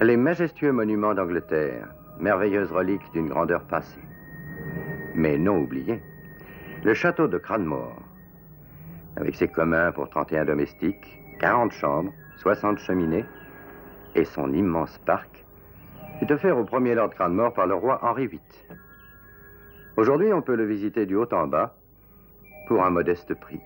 Les majestueux monuments d'Angleterre, merveilleuses reliques d'une grandeur passée, mais non oubliées. Le château de Cranmore, avec ses communs pour 31 domestiques, 40 chambres, 60 cheminées, et son immense parc, fut offert au premier lord Cranmore par le roi Henri VIII. Aujourd'hui, on peut le visiter du haut en bas, pour un modeste prix.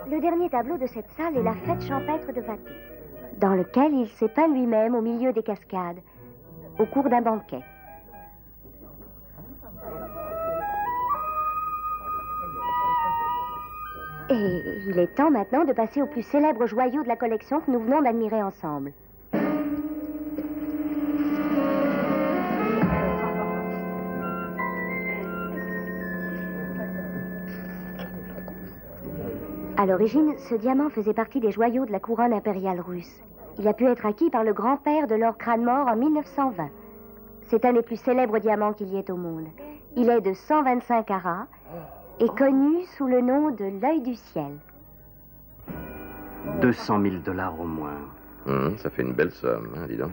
Le dernier tableau de cette salle est la fête champêtre de Watteau, dans lequel il s'est peint lui-même au milieu des cascades, au cours d'un banquet. Et il est temps maintenant de passer au plus célèbre joyau de la collection que nous venons d'admirer ensemble. À l'origine, ce diamant faisait partie des joyaux de la couronne impériale russe. Il a pu être acquis par le grand-père de Lord Cranmore en 1920. C'est un des plus célèbres diamants qu'il y ait au monde. Il est de 125 carats et connu sous le nom de l'œil du ciel. 200 000 $ au moins. Ça fait une belle somme, hein, dis donc.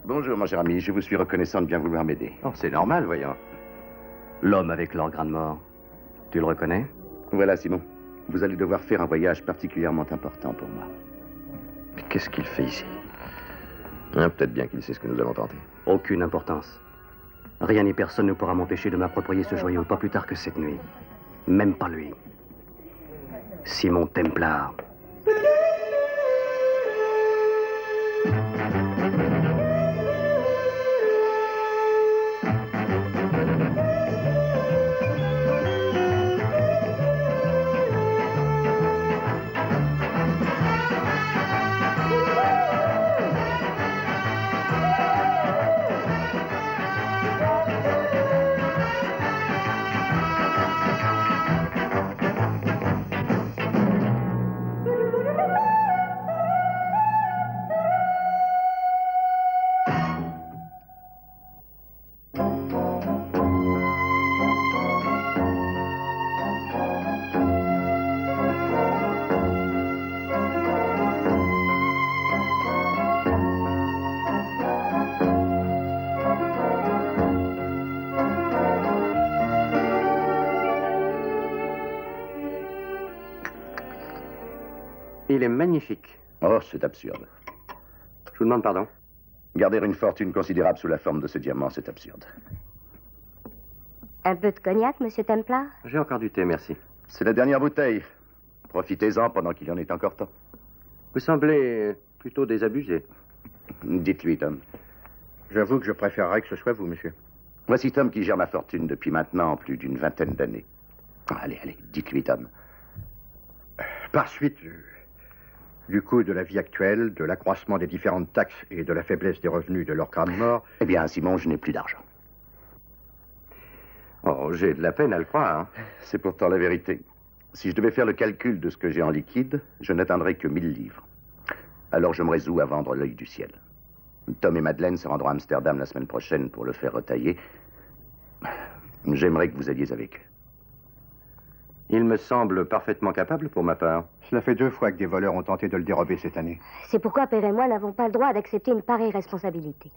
Bonjour, mon cher ami, je vous suis reconnaissant de bien vouloir m'aider. Oh, c'est normal, voyons. L'homme avec Lord Cranmore, tu le reconnais? Voilà, Simon. Vous allez devoir faire un voyage particulièrement important pour moi. Mais qu'est-ce qu'il fait ici? Peut-être bien qu'il sait ce que nous allons tenter. Aucune importance. Rien ni personne ne pourra m'empêcher de m'approprier ce joyau, pas plus tard que cette nuit. Même pas lui. Simon Templar. Il est magnifique. Oh, c'est absurde. Je vous demande pardon. Garder une fortune considérable sous la forme de ce diamant, c'est absurde. Un peu de cognac, monsieur Templar? J'ai encore du thé, merci. C'est la dernière bouteille. Profitez-en pendant qu'il y en est encore temps. Vous semblez plutôt désabusé. Dites-lui, Tom. J'avoue que je préférerais que ce soit vous, monsieur. Voici Tom qui gère ma fortune depuis maintenant plus d'une vingtaine d'années. Allez, dites-lui, Tom. Par suite du coût de la vie actuelle, de l'accroissement des différentes taxes et de la faiblesse des revenus de Lord Cranmore... Eh bien, Simon, je n'ai plus d'argent. Oh, j'ai de la peine à le croire. Hein. C'est pourtant la vérité. Si je devais faire le calcul de ce que j'ai en liquide, je n'atteindrais que 1000 livres. Alors je me résous à vendre l'œil du ciel. Tom et Madeleine se rendront à Amsterdam la semaine prochaine pour le faire retailler. J'aimerais que vous alliez avec eux. Il me semble parfaitement capable pour ma part. Cela fait 2 fois que des voleurs ont tenté de le dérober cette année. C'est pourquoi Père et moi n'avons pas le droit d'accepter une pareille responsabilité.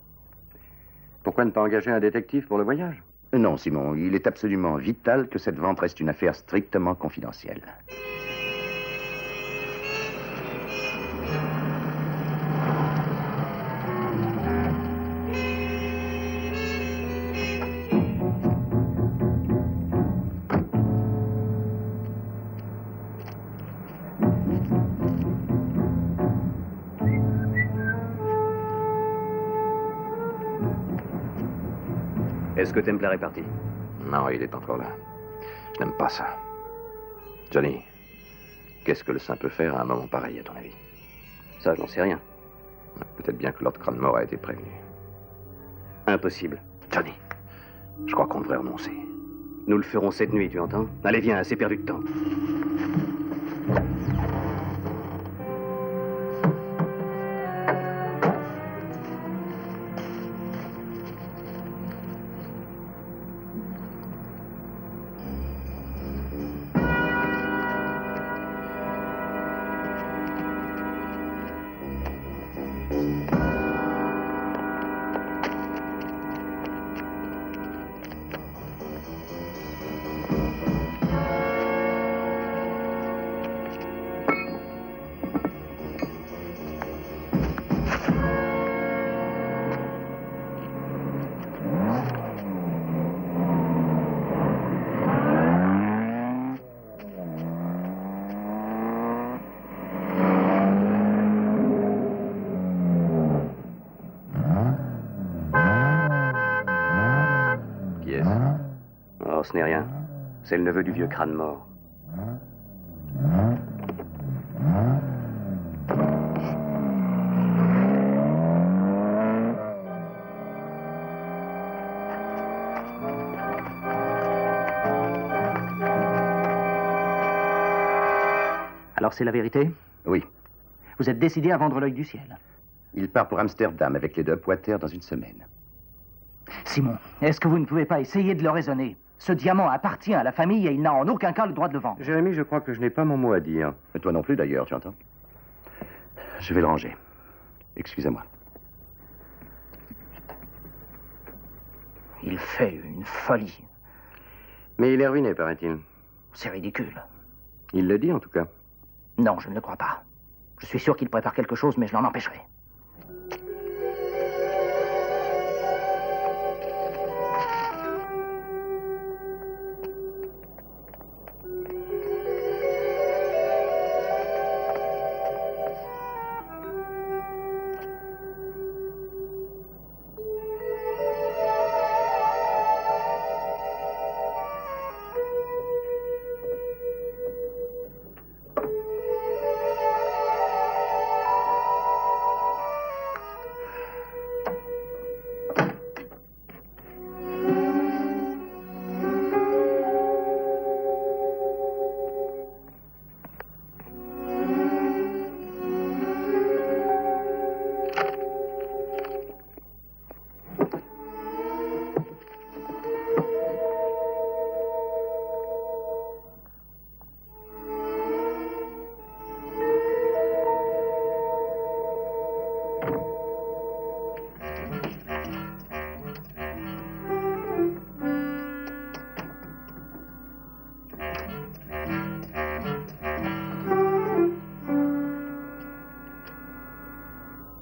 Pourquoi ne pas engager un détective pour le voyage? Non, Simon, il est absolument vital que cette vente reste une affaire strictement confidentielle. Est-ce que Templar est parti? Non, il est encore là. Je n'aime pas ça. Johnny, qu'est-ce que le saint peut faire à un moment pareil, à ton avis? Ça, je n'en sais rien. Peut-être bien que Lord Cranmore a été prévenu. Impossible. Johnny, je crois qu'on devrait renoncer. Nous le ferons cette nuit, tu entends? Allez, viens, assez perdu de temps. Oh, ce n'est rien. C'est le neveu du vieux crâne mort. Alors c'est la vérité? Oui. Vous êtes décidé à vendre l'œil du ciel? Il part pour Amsterdam avec les deux Poiter dans une semaine. Simon, est-ce que vous ne pouvez pas essayer de le raisonner? Ce diamant appartient à la famille et il n'a en aucun cas le droit de le vendre. Jérémy, je crois que je n'ai pas mon mot à dire. Et toi non plus, d'ailleurs, tu entends? Je vais le ranger. Excusez-moi. Il fait une folie. Mais il est ruiné, paraît-il. C'est ridicule. Il le dit, en tout cas. Non, je ne le crois pas. Je suis sûr qu'il prépare quelque chose, mais je l'en empêcherai.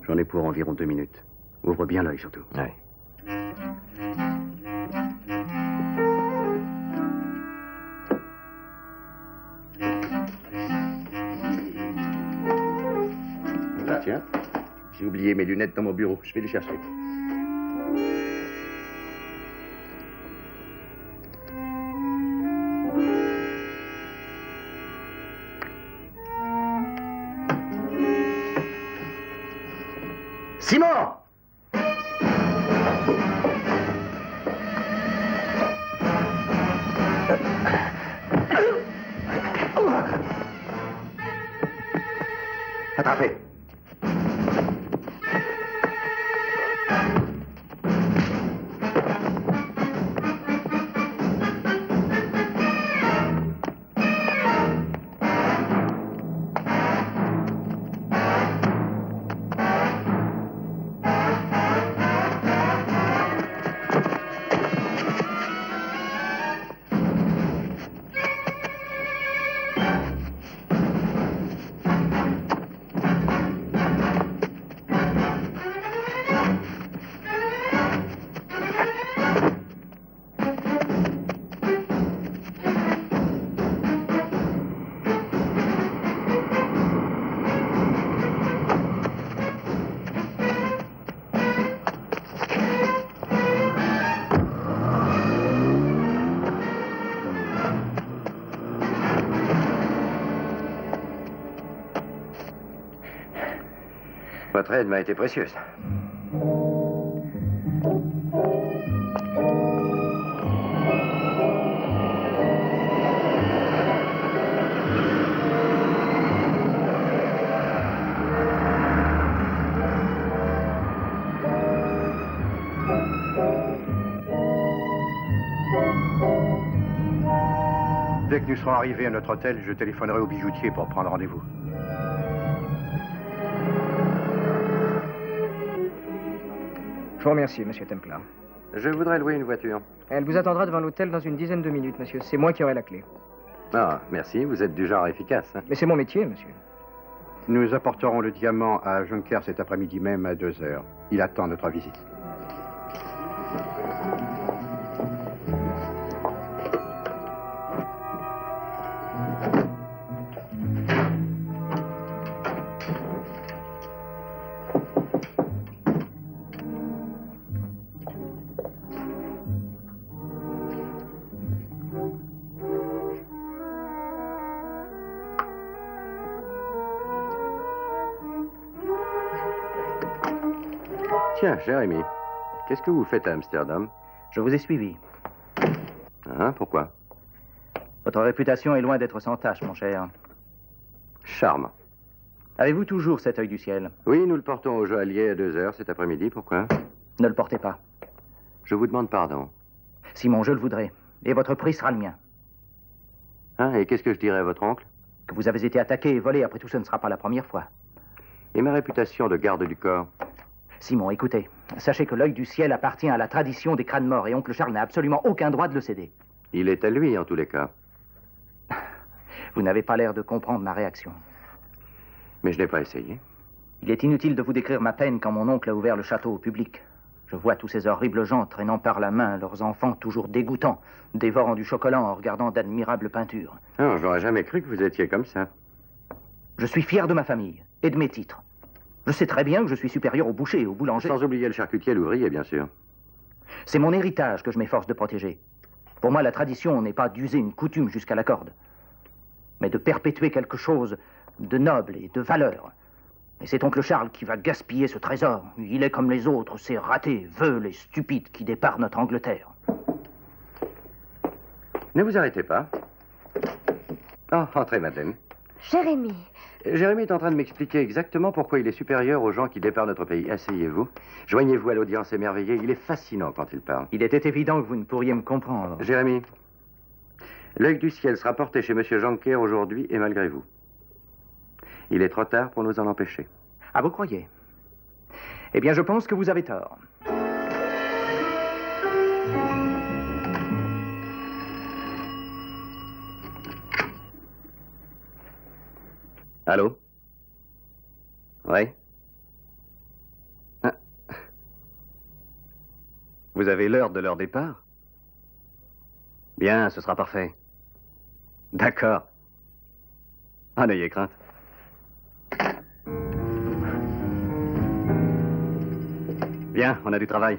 J'en ai pour environ 2 minutes. Ouvre bien l'œil, surtout. Oui. Ah, tiens. J'ai oublié mes lunettes dans mon bureau. Je vais les chercher. Simon! Attrapé. Votre aide m'a été précieuse. Dès que nous serons arrivés à notre hôtel, je téléphonerai au bijoutier pour prendre rendez-vous. Je vous remercie, monsieur Templar. Je voudrais louer une voiture. Elle vous attendra devant l'hôtel dans une dizaine de minutes, monsieur. C'est moi qui aurai la clé. Ah, merci, vous êtes du genre efficace. Hein? Mais c'est mon métier, monsieur. Nous apporterons le diamant à Juncker cet après-midi même à 2 heures. Il attend notre visite. Tiens, Jérémy, qu'est-ce que vous faites à Amsterdam? Je vous ai suivi. Hein, pourquoi? Votre réputation est loin d'être sans tache, mon cher. Charmant. Avez-vous toujours cet œil du ciel? Oui, nous le portons au joaillier à 2 heures cet après-midi. Pourquoi? Ne le portez pas. Je vous demande pardon. Simon, je le voudrais. Et votre prix sera le mien. Hein, et qu'est-ce que je dirais à votre oncle? Que vous avez été attaqué et volé, après tout, ce ne sera pas la première fois. Et ma réputation de garde du corps? Simon, écoutez. Sachez que l'œil du ciel appartient à la tradition des crânes morts et oncle Charles n'a absolument aucun droit de le céder. Il est à lui, en tous les cas. Vous n'avez pas l'air de comprendre ma réaction. Mais je n'ai pas essayé. Il est inutile de vous décrire ma peine quand mon oncle a ouvert le château au public. Je vois tous ces horribles gens traînant par la main leurs enfants toujours dégoûtants, dévorant du chocolat en regardant d'admirables peintures. Non, j'aurais jamais cru que vous étiez comme ça. Je suis fier de ma famille et de mes titres. Je sais très bien que je suis supérieur au boucher et au boulanger. Sans oublier le charcutier et l'ouvrier, bien sûr. C'est mon héritage que je m'efforce de protéger. Pour moi, la tradition n'est pas d'user une coutume jusqu'à la corde, mais de perpétuer quelque chose de noble et de valeur. Et c'est oncle Charles qui va gaspiller ce trésor. Il est comme les autres, ces ratés, veules et stupides qui déparent notre Angleterre. Ne vous arrêtez pas. Oh, entrez, Madeleine. Jérémy, Jérémy est en train de m'expliquer exactement pourquoi il est supérieur aux gens qui départent notre pays. Asseyez-vous. Joignez-vous à l'audience émerveillée. Il est fascinant quand il parle. Il était évident que vous ne pourriez me comprendre. Jérémy, l'œil du ciel sera porté chez M. Jonker aujourd'hui et malgré vous. Il est trop tard pour nous en empêcher. Ah, vous croyez? Eh bien, je pense que vous avez tort. Allô? Oui? Ah. Vous avez l'heure de leur départ? Bien, ce sera parfait. D'accord. Ah, n'ayez crainte. Bien, on a du travail.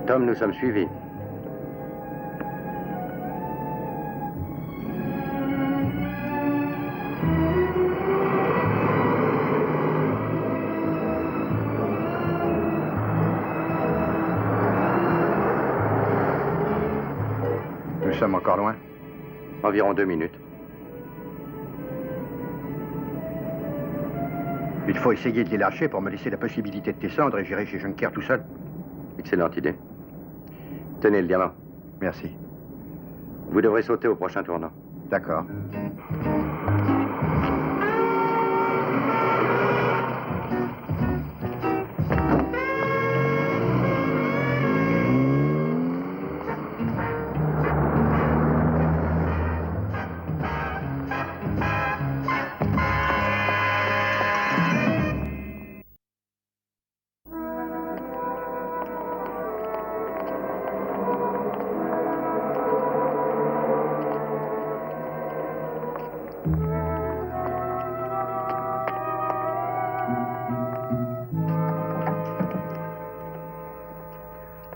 Tom, nous sommes suivis. Nous sommes encore loin. Environ 2 minutes. Il faut essayer de les lâcher pour me laisser la possibilité de descendre et j'irai chez Junker tout seul. Excellente idée. Tenez le diamant. Merci. Vous devrez sauter au prochain tournant. D'accord.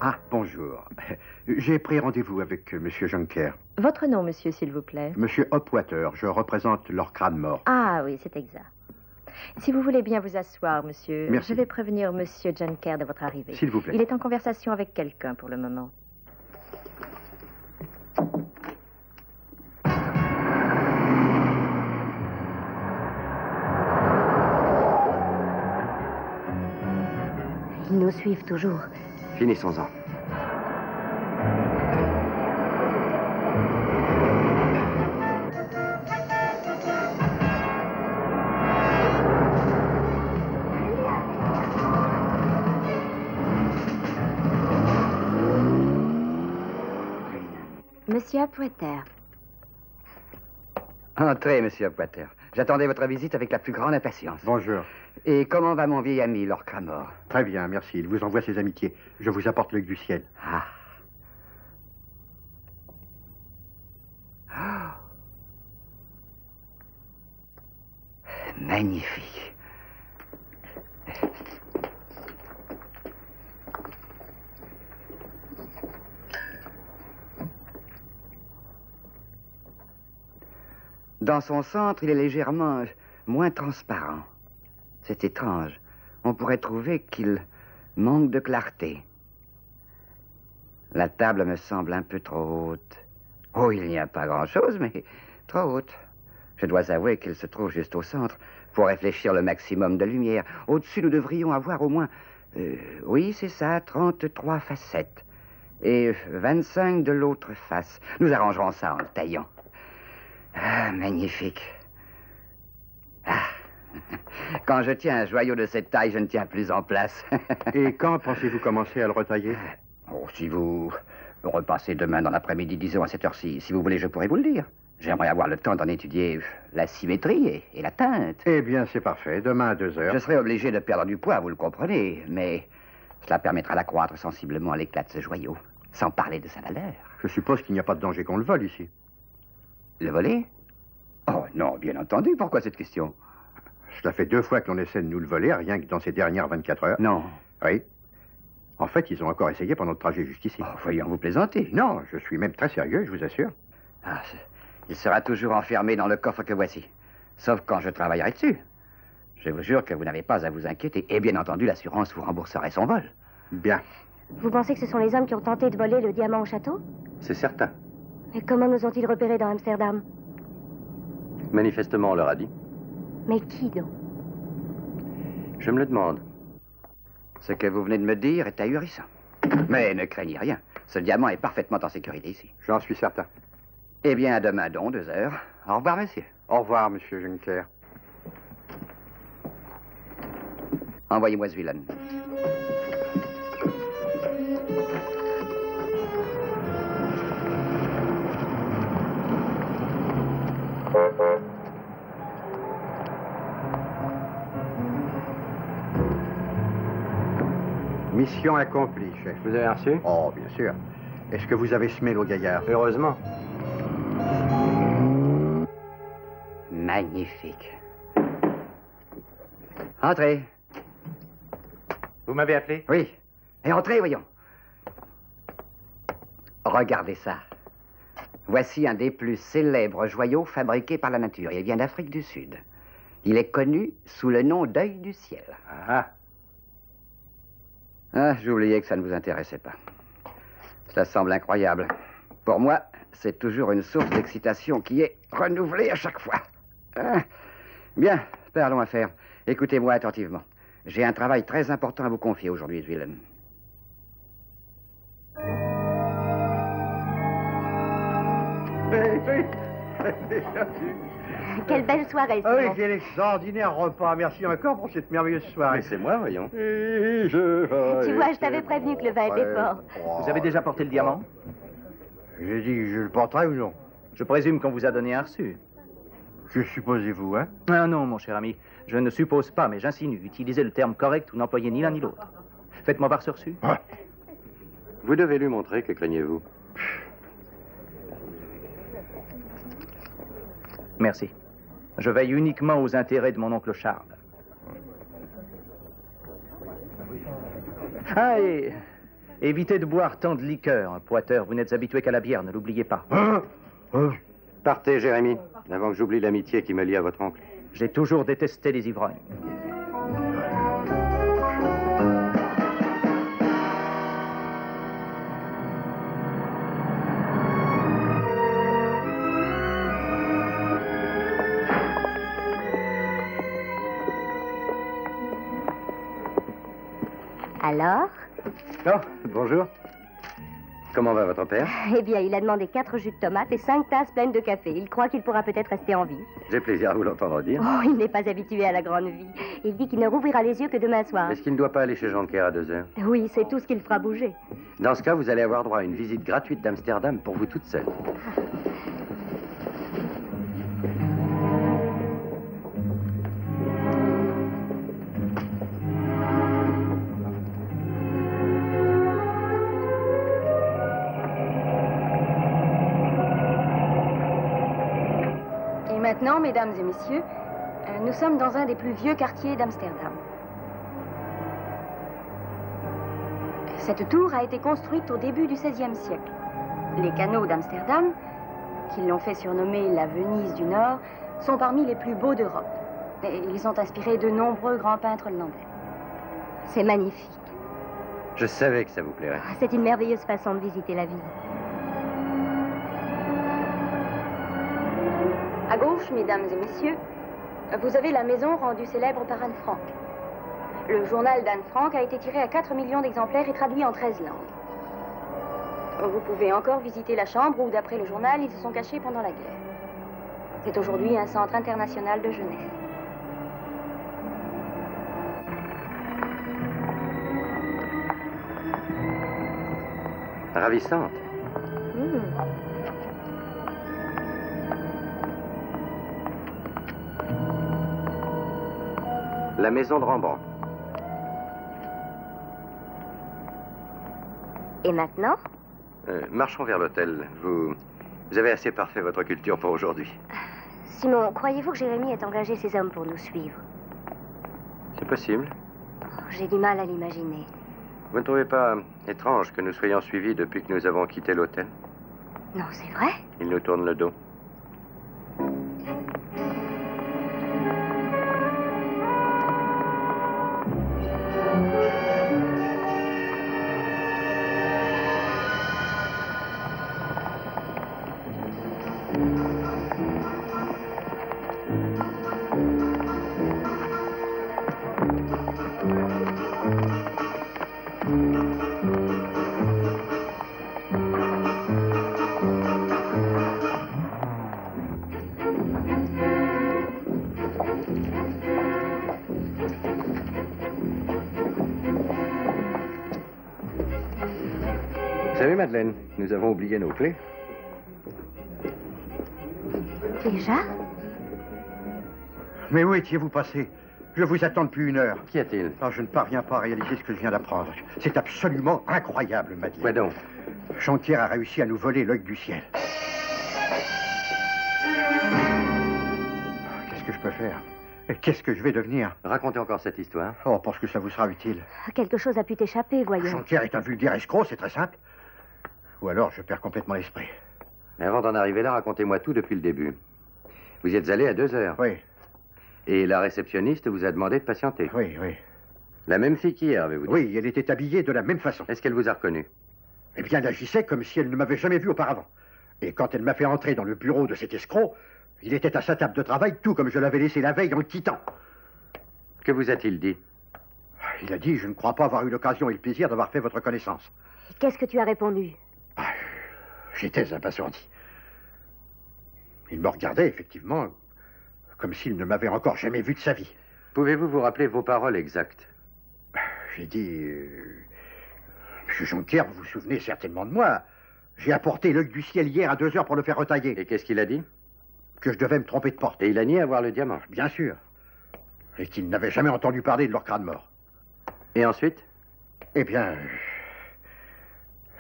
Ah, bonjour. J'ai pris rendez-vous avec Monsieur Junker. Votre nom, monsieur, s'il vous plaît. Monsieur Hopwater, je représente leur crâne mort. Ah oui, c'est exact. Si vous voulez bien vous asseoir, monsieur, Merci. je vais prévenir monsieur Junker de votre arrivée. S'il vous plaît. Il est en conversation avec quelqu'un pour le moment. ils nous suivent toujours. Finissons-en. Monsieur Poiter. Entrez, monsieur Poiter. J'attendais votre visite avec la plus grande impatience. Bonjour. Et comment va mon vieil ami, Lord Cranmore? Très bien, merci. Il vous envoie ses amitiés. Je vous apporte l'œil du ciel. Ah. Oh. Magnifique. Dans son centre, il est légèrement moins transparent. C'est étrange. On pourrait trouver qu'il manque de clarté. La table me semble un peu trop haute. Oh, il n'y a pas grand-chose, mais trop haute. Je dois avouer qu'il se trouve juste au centre pour réfléchir le maximum de lumière. Au-dessus, nous devrions avoir au moins... oui, c'est ça, 33 facettes. Et 25 de l'autre face. Nous arrangerons ça en le taillant. Ah, magnifique. Ah. Quand je tiens un joyau de cette taille, je ne tiens plus en place. Et quand pensez-vous commencer à le retailler? Oh, si vous repassez demain dans l'après-midi, disons à cette heure-ci, si vous voulez, je pourrais vous le dire. J'aimerais avoir le temps d'en étudier la symétrie et la teinte. Eh bien, c'est parfait. Demain à 2 heures. Je serai obligé de perdre du poids, vous le comprenez, mais cela permettra d'accroître sensiblement l'éclat de ce joyau, sans parler de sa valeur. Je suppose qu'il n'y a pas de danger qu'on le vole ici. Le voler? Oh non, bien entendu. Pourquoi cette question? Cela fait 2 fois que l'on essaie de nous le voler, rien que dans ces dernières 24 heures. Non. Oui. En fait, ils ont encore essayé pendant le trajet jusqu'ici. Oh, voyons, vous plaisantez. Non, je suis même très sérieux, je vous assure. Ah, il sera toujours enfermé dans le coffre que voici. Sauf quand je travaillerai dessus. Je vous jure que vous n'avez pas à vous inquiéter. Et bien entendu, l'assurance vous rembourserait son vol. Bien. Vous pensez que ce sont les hommes qui ont tenté de voler le diamant au château? C'est certain. Mais comment nous ont-ils repérés dans Amsterdam? Manifestement, on leur a dit. Mais qui donc? Je me le demande. Ce que vous venez de me dire est ahurissant. Mais ne craignez rien. Ce diamant est parfaitement en sécurité ici. J'en suis certain. Eh bien, à demain donc, 2 heures. Au revoir, monsieur. Au revoir, monsieur Juncker. Envoyez-moi ce vilain. Mission accomplie, chef. Vous avez reçu? Oh, bien sûr. Est-ce que vous avez semé l'eau gaillard? Heureusement. Magnifique. Entrez. Vous m'avez appelé? Oui. Et entrez, voyons. Regardez ça. Voici un des plus célèbres joyaux fabriqués par la nature. Il vient d'Afrique du Sud. Il est connu sous le nom d'œil du ciel. Ah, j'oubliais que ça ne vous intéressait pas. Cela semble incroyable. Pour moi, c'est toujours une source d'excitation qui est renouvelée à chaque fois. Ah. Bien, parlons affaires. Écoutez-moi attentivement. J'ai un travail très important à vous confier aujourd'hui, Willem. Quelle belle soirée, Ah oui, Simon. quel extraordinaire repas. Merci encore pour cette merveilleuse soirée. Mais c'est moi, voyons. Tu Tu vois, je t'avais prévenu que le vin était fort. Vous avez déjà porté le diamant? J'ai dit que je le porterai ou non? Je présume qu'on vous a donné un reçu. Que supposez-vous, hein? Ah non, mon cher ami. Je ne suppose pas, mais j'insinue. Utilisez le terme correct ou n'employez ni l'un ni l'autre. Faites-moi voir ce reçu. Ah. Vous devez lui montrer, que craignez-vous? Merci. Je veille uniquement aux intérêts de mon oncle Charles. Ah, et évitez de boire tant de liqueur, Poiter. Vous n'êtes habitué qu'à la bière, ne l'oubliez pas. Partez, Jérémy, avant que j'oublie l'amitié qui me lie à votre oncle. J'ai toujours détesté les ivrognes. Alors? Oh, bonjour. Comment va votre père? Eh bien, il a demandé 4 jus de tomates et 5 tasses pleines de café. Il croit qu'il pourra peut-être rester en vie. J'ai plaisir à vous l'entendre dire. Oh, il n'est pas habitué à la grande vie. Il dit qu'il ne rouvrira les yeux que demain soir. Est-ce qu'il ne doit pas aller chez Jonker à 2 heures? Oui, c'est tout ce qu'il fera bouger. Dans ce cas, vous allez avoir droit à une visite gratuite d'Amsterdam pour vous toute seule. Maintenant, mesdames et messieurs, nous sommes dans un des plus vieux quartiers d'Amsterdam. Cette tour a été construite au début du XVIe siècle. Les canaux d'Amsterdam, qui l'ont fait surnommer la Venise du Nord, sont parmi les plus beaux d'Europe. Et ils ont inspiré de nombreux grands peintres hollandais. C'est magnifique. Je savais que ça vous plairait. C'est une merveilleuse façon de visiter la ville. À gauche, mesdames et messieurs, vous avez la maison rendue célèbre par Anne Frank. Le journal d'Anne Frank a été tiré à 4 millions d'exemplaires et traduit en 13 langues. Vous pouvez encore visiter la chambre où, d'après le journal, ils se sont cachés pendant la guerre. C'est aujourd'hui un centre international de jeunesse. Ravissante. La maison de Rembrandt. Et maintenant? Marchons vers l'hôtel. Vous avez assez parfait votre culture pour aujourd'hui. Simon, croyez-vous que Jérémy ait engagé ses hommes pour nous suivre? C'est possible. J'ai du mal à l'imaginer. Vous ne trouvez pas étrange que nous soyons suivis depuis que nous avons quitté l'hôtel? Non, c'est vrai? Il nous tourne le dos. Vous savez, Madeleine, nous avons oublié nos clés. Déjà? Mais où étiez-vous passé? Je vous attends depuis 1 heure. Qu'y a-t-il? Ah, je ne parviens pas à réaliser ce que je viens d'apprendre. C'est absolument incroyable, Madeleine. Quoi donc? Jonker a réussi à nous voler l'œil du ciel. Qu'est-ce que je peux faire? Et qu'est-ce que je vais devenir? Racontez encore cette histoire. Oh, parce que ça vous sera utile. Quelque chose a pu t'échapper, voyons. Jonker est un vulgaire escroc, c'est très simple. Ou alors je perds complètement l'esprit. Mais avant d'en arriver là, racontez-moi tout depuis le début. Vous y êtes allé à 2 heures. Oui, Et la réceptionniste vous a demandé de patienter. oui, oui. La même fille qu'hier, avez-vous dit? Oui, elle était habillée de la même façon. Est-ce qu'elle vous a reconnu? Eh bien, elle agissait comme si elle ne m'avait jamais vu auparavant. Et quand elle m'a fait entrer dans le bureau de cet escroc, il était à sa table de travail, tout comme je l'avais laissé la veille en le quittant. Que vous a-t-il dit? Il a dit, je ne crois pas avoir eu l'occasion et le plaisir d'avoir fait votre connaissance. Qu'est-ce que tu as répondu? J'étais abasourdi. Il me regardait, effectivement, comme s'il ne m'avait encore jamais vu de sa vie. Pouvez-vous vous rappeler vos paroles exactes? J'ai dit... Monsieur Jonker, vous vous souvenez certainement de moi. J'ai apporté l'œil du ciel hier à 2 heures pour le faire retailler. Et qu'est-ce qu'il a dit? Que je devais me tromper de porte. Et il a nié avoir le diamant? Bien sûr. Et qu'il n'avait jamais entendu parler de leur crâne mort. Et ensuite? Eh bien...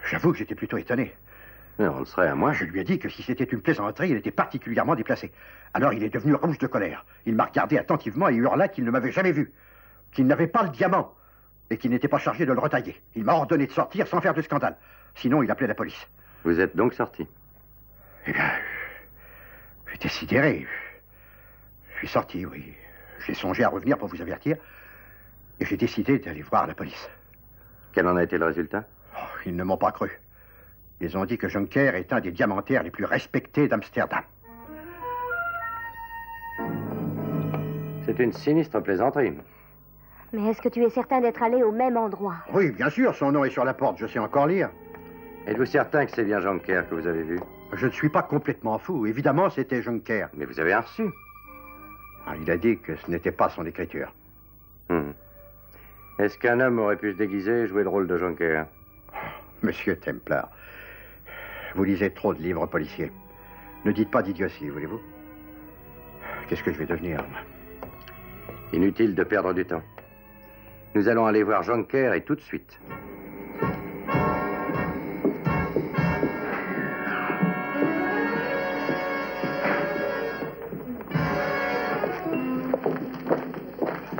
J'avoue que j'étais plutôt étonné. On le serait à moi. Je lui ai dit que si c'était une plaisanterie, il était particulièrement déplacé. Alors il est devenu rouge de colère. Il m'a regardé attentivement et hurla qu'il ne m'avait jamais vu. Qu'il n'avait pas le diamant. Et qu'il n'était pas chargé de le retailler. Il m'a ordonné de sortir sans faire de scandale. Sinon, il appelait la police. Vous êtes donc sorti? Eh bien... J'étais sidéré. Je suis sorti, oui. J'ai songé à revenir pour vous avertir. Et j'ai décidé d'aller voir la police. Quel en a été le résultat? Oh, ils ne m'ont pas cru. Ils ont dit que Jonker est un des diamantaires les plus respectés d'Amsterdam. C'est une sinistre plaisanterie. Mais est-ce que tu es certain d'être allé au même endroit? Oui, bien sûr, son nom est sur la porte, je sais encore lire. Êtes-vous certain que c'est bien Jonker que vous avez vu? Je ne suis pas complètement fou. Évidemment, c'était Jonker. Mais vous avez un reçu. Ah, il a dit que ce n'était pas son écriture. Est-ce qu'un homme aurait pu se déguiser et jouer le rôle de Jonker? Monsieur Templar, vous lisez trop de livres policiers. Ne dites pas d'idiotie, voulez-vous? Qu'est-ce que je vais devenir, moi? Inutile de perdre du temps. Nous allons aller voir Jonker et tout de suite.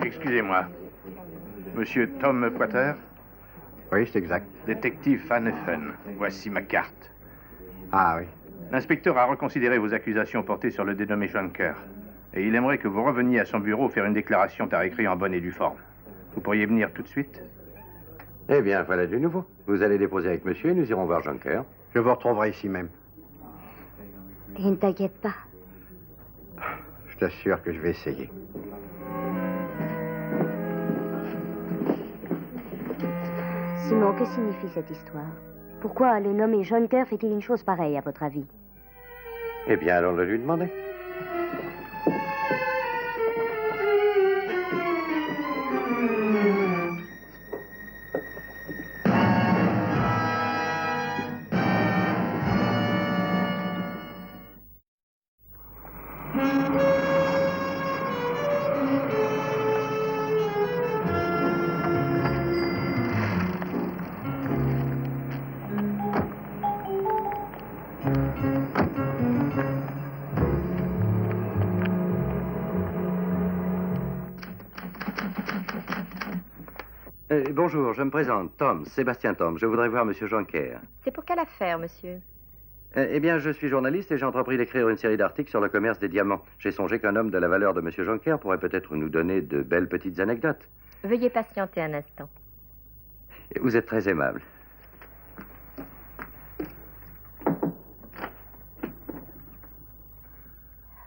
Excusez-moi. Monsieur Tom Poiter? Oui, c'est exact. Détective Van Effen. Voici ma carte. Ah oui. L'inspecteur a reconsidéré vos accusations portées sur le dénommé Jonker. Et il aimerait que vous reveniez à son bureau faire une déclaration par écrit en bonne et due forme. Vous pourriez venir tout de suite? Eh bien, voilà du nouveau. Vous allez déposer avec monsieur et nous irons voir Jonker. Je vous retrouverai ici même. Et ne t'inquiète pas. Je t'assure que je vais essayer. Simon, que signifie cette histoire? Pourquoi le nommé Jonker fait-il une chose pareille, à votre avis? Eh bien, allons le lui demander. Bonjour, je me présente, Tom, Sébastien Tom. Je voudrais voir monsieur Jonker. C'est pour quelle affaire, monsieur? Eh bien, je suis journaliste et j'ai entrepris d'écrire une série d'articles sur le commerce des diamants. J'ai songé qu'un homme de la valeur de monsieur Jonker pourrait peut-être nous donner de belles petites anecdotes. Veuillez patienter un instant. Vous êtes très aimable.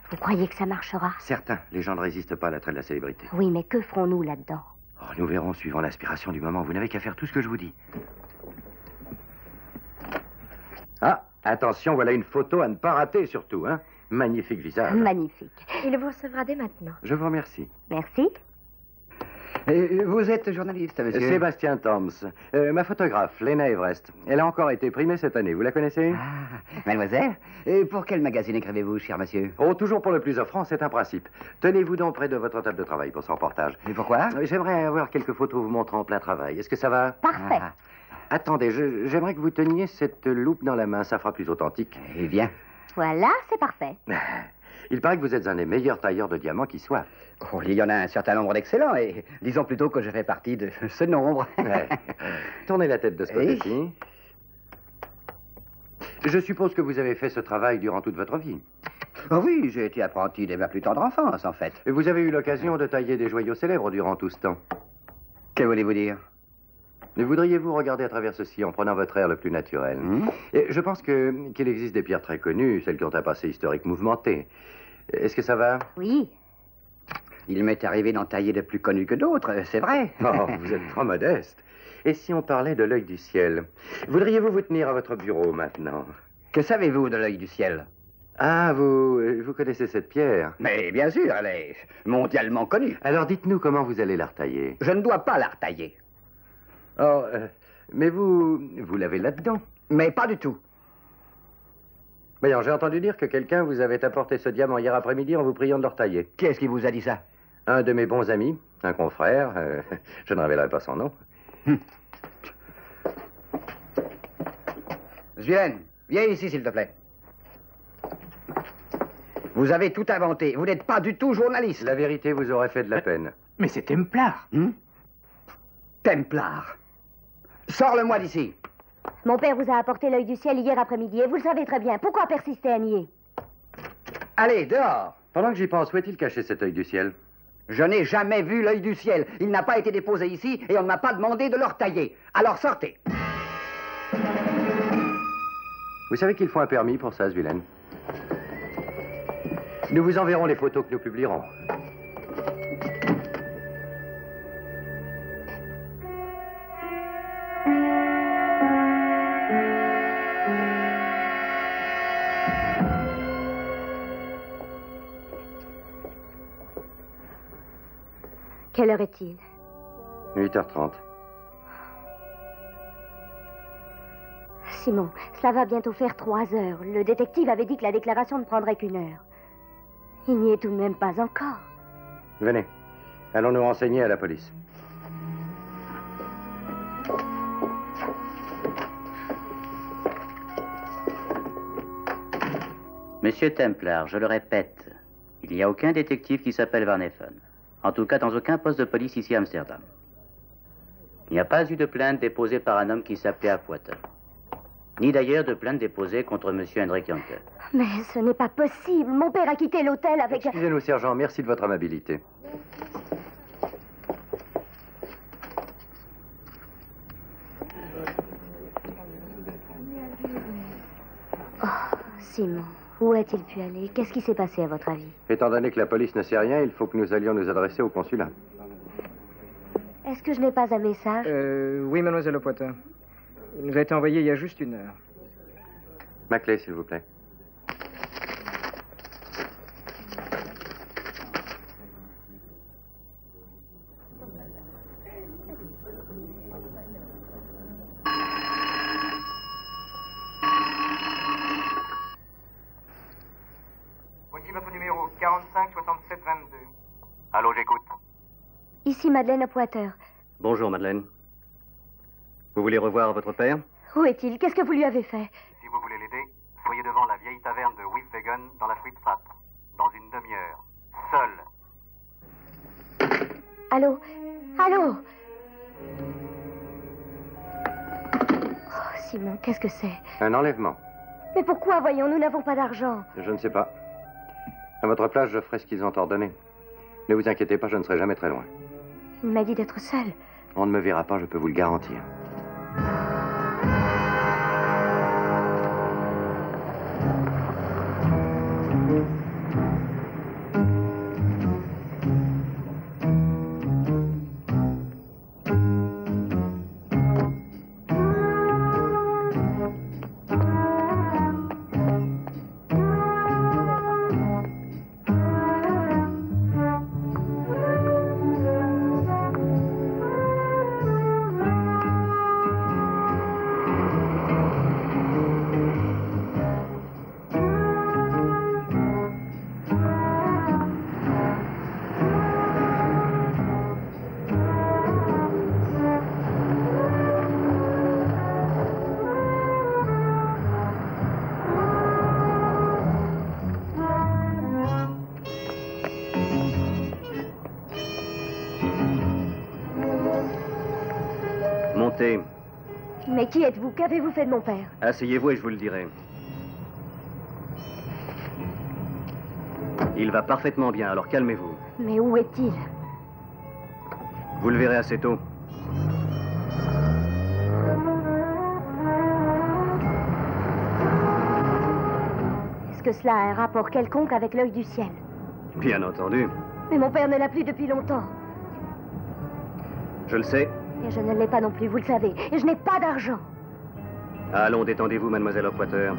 Vous croyez que ça marchera? Certain, les gens ne résistent pas à l'attrait de la célébrité. Oui, mais que ferons-nous là-dedans? Oh, nous verrons suivant l'inspiration du moment. Vous n'avez qu'à faire tout ce que je vous dis. Ah, attention, voilà une photo à ne pas rater surtout, hein. Magnifique visage. Magnifique. Il vous recevra dès maintenant. Je vous remercie. Merci. Vous êtes journaliste, monsieur? Sébastien Toms. Ma photographe, Lena Everest. Elle a encore été primée cette année. Vous la connaissez? Ah, mademoiselle, pour quel magazine écrivez-vous, cher monsieur? Oh, toujours pour le plus offrant, c'est un principe. Tenez-vous donc près de votre table de travail pour ce reportage. Mais pourquoi? J'aimerais avoir quelques photos vous montrant en plein travail. Est-ce que ça va? Parfait. Attendez, j'aimerais que vous teniez cette loupe dans la main. Ça fera plus authentique. Eh bien. Voilà, c'est parfait. Il paraît que vous êtes un des meilleurs tailleurs de diamants qui soit. Oh, il y en a un certain nombre d'excellents, et disons plutôt que je fais partie de ce nombre. Ouais. Tournez la tête de ce côté-ci. Je suppose que vous avez fait ce travail durant toute votre vie. Oh oui, j'ai été apprenti dès ma plus tendre enfance, en fait. Et vous avez eu l'occasion de tailler des joyaux célèbres durant tout ce temps. Que voulez-vous dire? Ne voudriez-vous regarder à travers ceci en prenant votre air le plus naturel? Et je pense qu'il existe des pierres très connues, celles qui ont un passé historique mouvementé. Est-ce que ça va? Oui. Il m'est arrivé d'en tailler de plus connus que d'autres, c'est vrai. Oh, vous êtes trop modeste. Et si on parlait de l'œil du ciel? Voudriez-vous vous tenir à votre bureau maintenant? Que savez-vous de l'œil du ciel? Ah, vous connaissez cette pierre? Mais bien sûr, elle est mondialement connue. Alors dites-nous comment vous allez la retailler. Je ne dois pas la retailler. Oh, mais vous l'avez là-dedans? Mais pas du tout. Voyons, j'ai entendu dire que quelqu'un vous avait apporté ce diamant hier après-midi en vous priant de le retailler. Qui est-ce qui vous a dit ça? Un de mes bons amis, un confrère. Je ne révélerai pas son nom. Sven, viens ici, s'il te plaît. Vous avez tout inventé. Vous n'êtes pas du tout journaliste. La vérité vous aurait fait de la peine. Mais c'est Templar. Templar. Sors-le-moi d'ici. Mon père vous a apporté l'œil du ciel hier après-midi et vous le savez très bien. Pourquoi persister à nier? Allez, dehors. Pendant que j'y pense, où est-il caché cet œil du ciel? Je n'ai jamais vu l'œil du ciel. Il n'a pas été déposé ici et on ne m'a pas demandé de le retailler. Alors sortez. Vous savez qu'il faut un permis pour ça, Svulen. Nous vous enverrons les photos que nous publierons. Quelle heure est-il? 8h30. Simon, cela va bientôt faire 3 heures. Le détective avait dit que la déclaration ne prendrait qu'1 heure. Il n'y est tout de même pas encore. Venez, allons nous renseigner à la police. Monsieur Templar, je le répète, il n'y a aucun détective qui s'appelle Van Effen. En tout cas, dans aucun poste de police ici à Amsterdam. Il n'y a pas eu de plainte déposée par un homme qui s'appelait Apwater. Ni d'ailleurs de plainte déposée contre monsieur Hendrik Jonker. Mais ce n'est pas possible. Mon père a quitté l'hôtel avec... Excusez-nous, sergent. Merci de votre amabilité. Oh, Simon, où a-t-il pu aller? Qu'est-ce qui s'est passé, à votre avis? Étant donné que la police ne sait rien, il faut que nous allions nous adresser au consulat. Est-ce que je n'ai pas un message? Oui, mademoiselle Opwater. Il nous a été envoyé il y a juste 1 heure. Ma clé, s'il vous plaît. Voici votre numéro, 45 67 22. Allô, j'écoute. Ici Madeleine Opwater. Bonjour, Madeleine. Vous voulez revoir votre père? Où est-il? Qu'est-ce que vous lui avez fait? Si vous voulez l'aider, soyez devant la vieille taverne de Wiefwegen dans la Fruitstraat. Dans une demi-heure. Seul. Allô? Allô? Oh, Simon, qu'est-ce que c'est? Un enlèvement. Mais pourquoi, voyons, nous n'avons pas d'argent. Je ne sais pas. À votre place, je ferai ce qu'ils ont ordonné. Ne vous inquiétez pas, je ne serai jamais très loin. Il m'a dit d'être seul. On ne me verra pas, je peux vous le garantir. Montez. Mais qui êtes-vous? Qu'avez-vous fait de mon père? Asseyez-vous et je vous le dirai. Il va parfaitement bien, alors calmez-vous. Mais où est-il? Vous le verrez assez tôt. Est-ce que cela a un rapport quelconque avec l'œil du ciel? Bien entendu. Mais mon père ne l'a plus depuis longtemps. Je le sais. Et je ne l'ai pas non plus, vous le savez. Et je n'ai pas d'argent. Allons, détendez-vous, mademoiselle Opwater.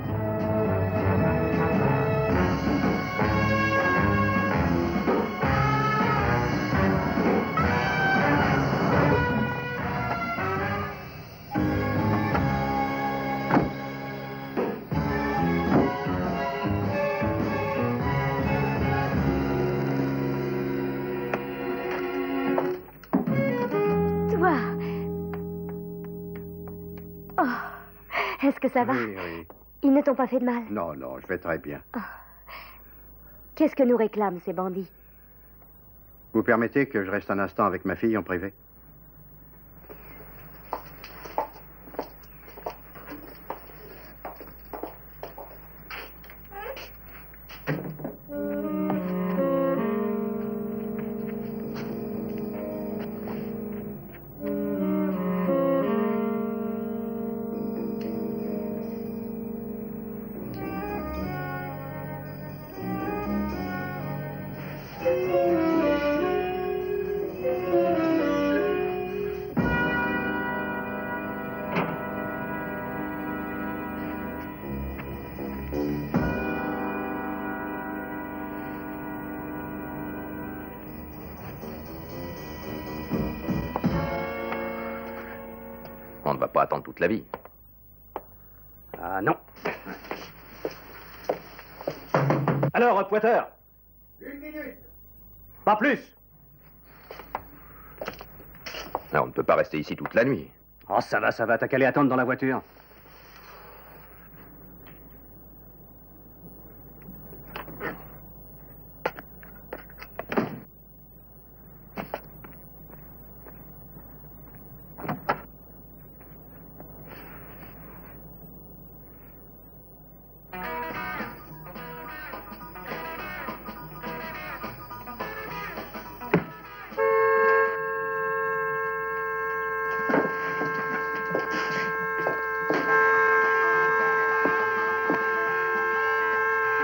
Est-ce que ça va? Oui, oui. Ils ne t'ont pas fait de mal? Non, non, je vais très bien. Oh. Qu'est-ce que nous réclament ces bandits? Vous permettez que je reste un instant avec ma fille en privé? On ne va pas attendre toute la vie. Ah non. Alors, Pointeur? 1 minute. Pas plus. Non, on ne peut pas rester ici toute la nuit. Oh, ça va, t'as qu'à aller attendre dans la voiture.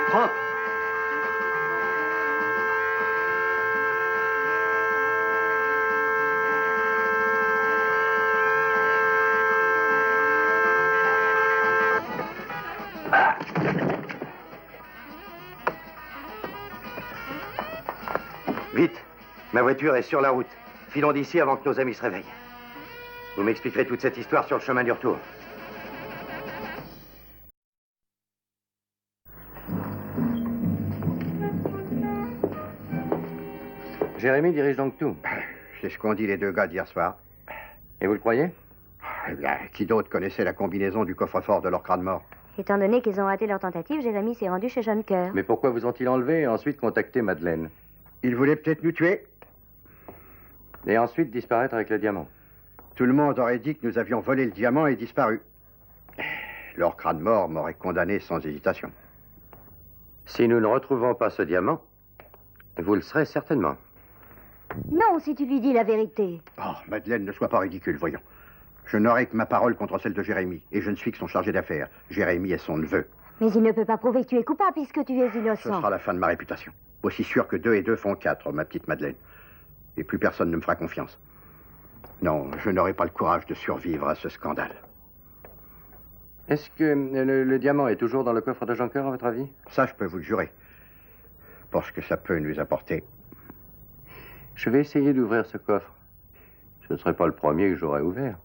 Franck! Vite, ma voiture est sur la route. Filons d'ici avant que nos amis se réveillent. Vous m'expliquerez toute cette histoire sur le chemin du retour. Jérémy dirige donc tout. C'est ce qu'ont dit les 2 gars d'hier soir. Et vous le croyez? Eh bien, qui d'autre connaissait la combinaison du coffre-fort de leur crâne mort? Étant donné qu'ils ont raté leur tentative, Jérémy s'est rendu chez Jonker. Mais pourquoi vous ont-ils enlevé et ensuite contacté Madeleine? Ils voulaient peut-être nous tuer. Et ensuite disparaître avec le diamant. Tout le monde aurait dit que nous avions volé le diamant et disparu. Leur crâne mort m'aurait condamné sans hésitation. Si nous ne retrouvons pas ce diamant, vous le serez certainement. Non, si tu lui dis la vérité. Oh, Madeleine, ne sois pas ridicule, voyons. Je n'aurai que ma parole contre celle de Jérémy, et je ne suis que son chargé d'affaires. Jérémy est son neveu. Mais il ne peut pas prouver que tu es coupable puisque tu es innocent. Ce sera la fin de ma réputation. Aussi sûr que 2 et 2 font 4, ma petite Madeleine. Et plus personne ne me fera confiance. Non, je n'aurai pas le courage de survivre à ce scandale. Est-ce que le diamant est toujours dans le coffre de Jonker, à votre avis? Ça, je peux vous le jurer. Pour ce que ça peut nous apporter. Je vais essayer d'ouvrir ce coffre. Ce ne serait pas le premier que j'aurais ouvert.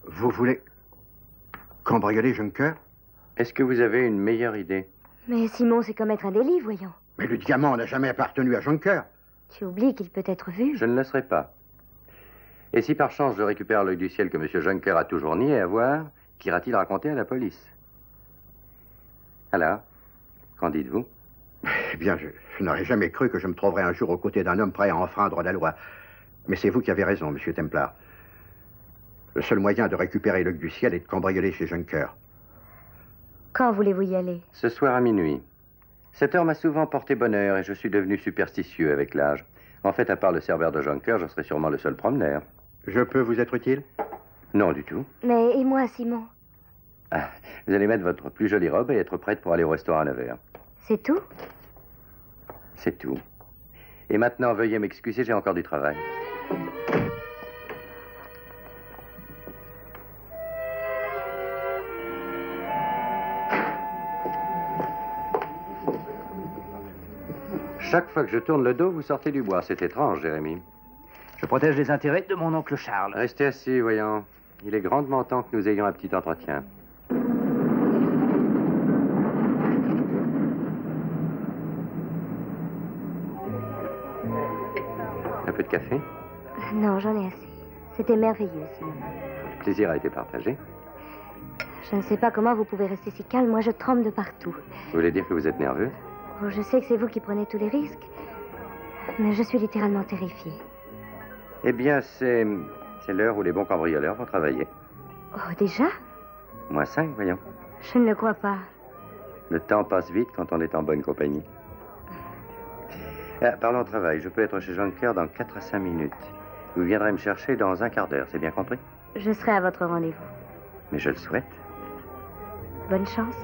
Vous voulez cambrioler Jonker? Est-ce que vous avez une meilleure idée? Mais Simon, c'est commettre un délit, voyons. Mais le diamant n'a jamais appartenu à Jonker. Tu oublies qu'il peut être vu. Je ne le laisserai pas. Et si par chance je récupère l'œil du ciel que M. Jonker a toujours nié avoir, qu'ira-t-il raconter à la police? Alors, qu'en dites-vous? Eh bien, je n'aurais jamais cru que je me trouverais un jour aux côtés d'un homme prêt à enfreindre la loi. Mais c'est vous qui avez raison, Monsieur Templar. Le seul moyen de récupérer l'œil du ciel est de cambrioler chez Jonker. Quand voulez-vous y aller? Ce soir à minuit. Cette heure m'a souvent porté bonheur et je suis devenu superstitieux avec l'âge. En fait, à part le serveur de Jonker, je serai sûrement le seul promeneur. Je peux vous être utile? Non, du tout. Mais et moi, Simon? Ah, vous allez mettre votre plus jolie robe et être prête pour aller au restaurant à 9h. C'est tout? C'est tout. Et maintenant, veuillez m'excuser, j'ai encore du travail. Chaque fois que je tourne le dos, vous sortez du bois. C'est étrange, Jérémy. Je protège les intérêts de mon oncle Charles. Restez assis, voyons. Il est grandement temps que nous ayons un petit entretien. Un peu de café? Non, j'en ai assez. C'était merveilleux, Simon. Le plaisir a été partagé. Je ne sais pas comment vous pouvez rester si calme. Moi, je tremble de partout. Vous voulez dire que vous êtes nerveux? Oh, je sais que c'est vous qui prenez tous les risques. Mais je suis littéralement terrifiée. Eh bien, c'est l'heure où les bons cambrioleurs vont travailler. Oh, déjà? -5, voyons. Je ne le crois pas. Le temps passe vite quand on est en bonne compagnie. Parlons travail. Je peux être chez Jonker dans 4 à 5 minutes. Vous viendrez me chercher dans un quart d'heure, c'est bien compris? Je serai à votre rendez-vous. Mais je le souhaite. Bonne chance.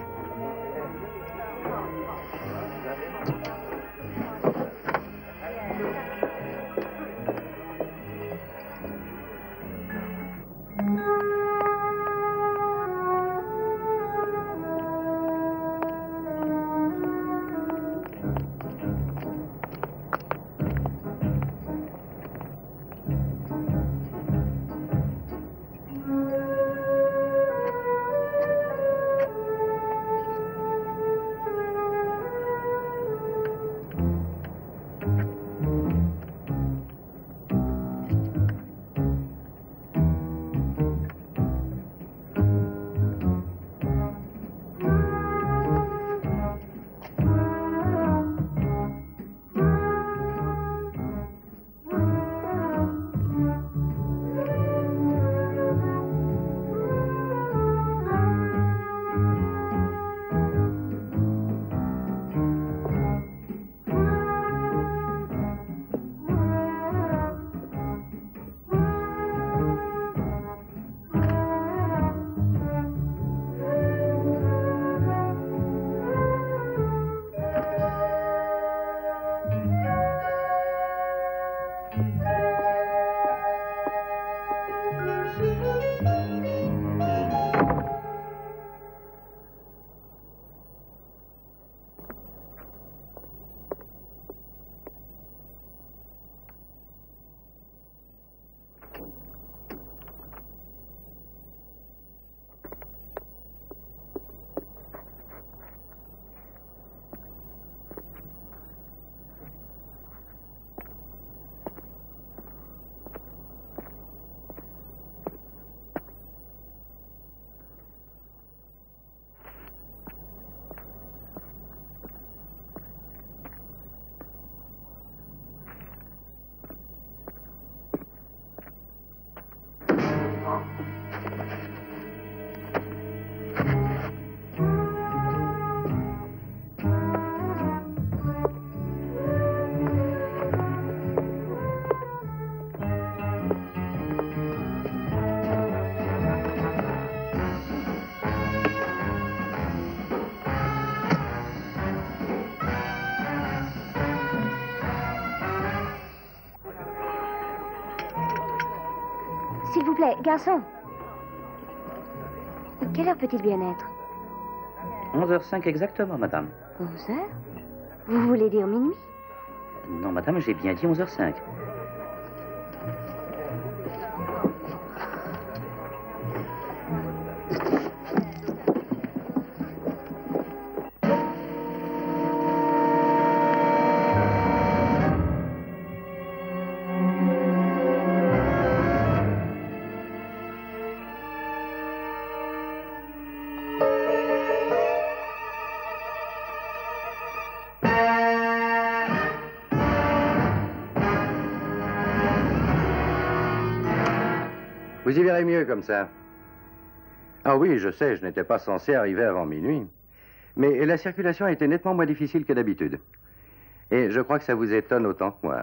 S'il vous plaît, garçon. Quelle heure peut-il bien être? 11h05 exactement, madame. 11h? Vous voulez dire minuit? Non, madame, j'ai bien dit 11h05. Vous y verrez mieux comme ça. Ah oui, je sais, je n'étais pas censé arriver avant minuit. Mais la circulation a été nettement moins difficile que d'habitude. Et je crois que ça vous étonne autant que moi.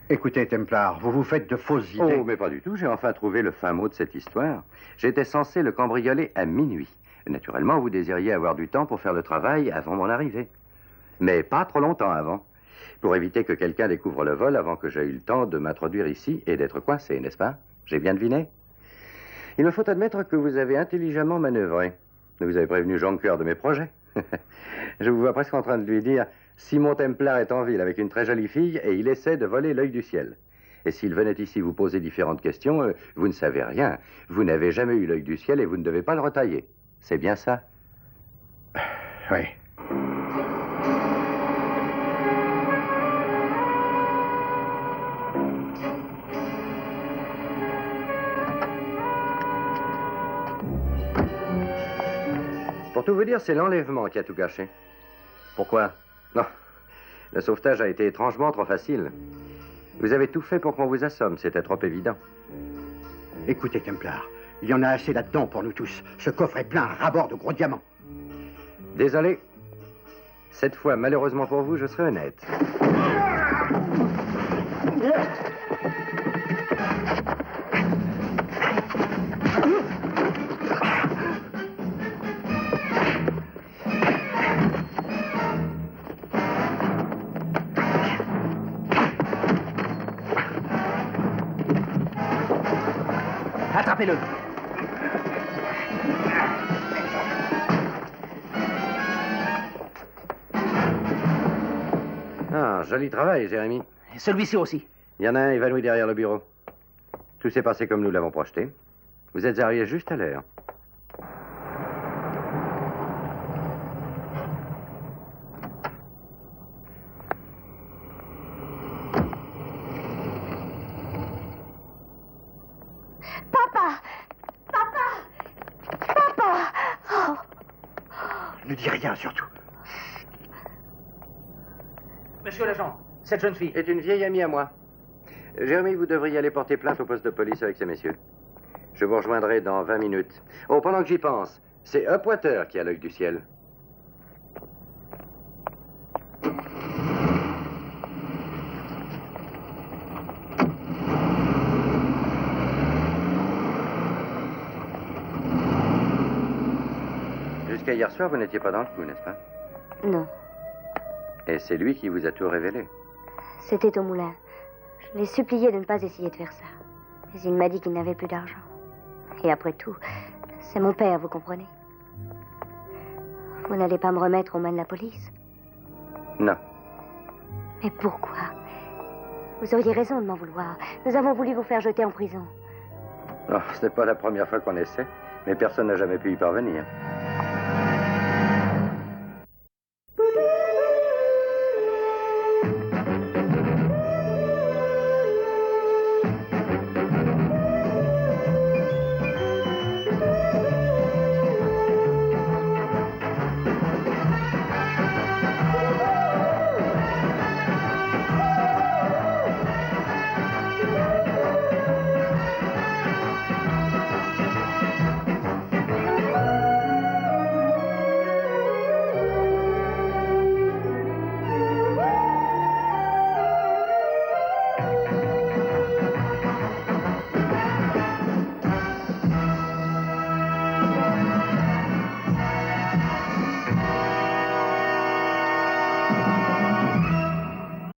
Écoutez, Templar, vous vous faites de fausses idées. Oh, mais pas du tout. J'ai enfin trouvé le fin mot de cette histoire. J'étais censé le cambrioler à minuit. Naturellement, vous désiriez avoir du temps pour faire le travail avant mon arrivée. Mais pas trop longtemps avant. Pour éviter que quelqu'un découvre le vol avant que j'aie eu le temps de m'introduire ici et d'être coincé, n'est-ce pas? J'ai bien deviné. Il me faut admettre que vous avez intelligemment manœuvré. Vous avez prévenu Jonker de mes projets. Je vous vois presque en train de lui dire « Simon Templar est en ville avec une très jolie fille et il essaie de voler l'œil du ciel. Et s'il venait ici vous poser différentes questions, vous ne savez rien. Vous n'avez jamais eu l'œil du ciel et vous ne devez pas le retailler. C'est bien ça? » Oui. Pour tout vous dire, c'est l'enlèvement qui a tout gâché. Pourquoi? Non, le sauvetage a été étrangement trop facile. Vous avez tout fait pour qu'on vous assomme, c'était trop évident. Écoutez, Templar, il y en a assez là-dedans pour nous tous. Ce coffre est plein à ras-bord de gros diamants. Désolé. Cette fois, malheureusement pour vous, je serai honnête. Attrapez-le. Ah, joli travail, Jérémy. Celui-ci aussi. Il y en a un évanoui derrière le bureau. Tout s'est passé comme nous l'avons projeté. Vous êtes arrivé juste à l'heure. Ne dis rien, surtout. Monsieur l'agent, cette jeune fille est une vieille amie à moi. Jérémy, vous devriez aller porter plainte au poste de police avec ces messieurs. Je vous rejoindrai dans 20 minutes. Oh, pendant que j'y pense, c'est Upwater qui a l'œil du ciel. Jusqu'à hier soir, vous n'étiez pas dans le coup, n'est-ce pas? Non. Et c'est lui qui vous a tout révélé? C'était au moulin. Je l'ai supplié de ne pas essayer de faire ça. Mais il m'a dit qu'il n'avait plus d'argent. Et après tout, c'est mon père, vous comprenez? Vous n'allez pas me remettre aux mains de la police? Non. Mais pourquoi? Vous auriez raison de m'en vouloir. Nous avons voulu vous faire jeter en prison. Oh, ce n'est pas la première fois qu'on essaie, mais personne n'a jamais pu y parvenir.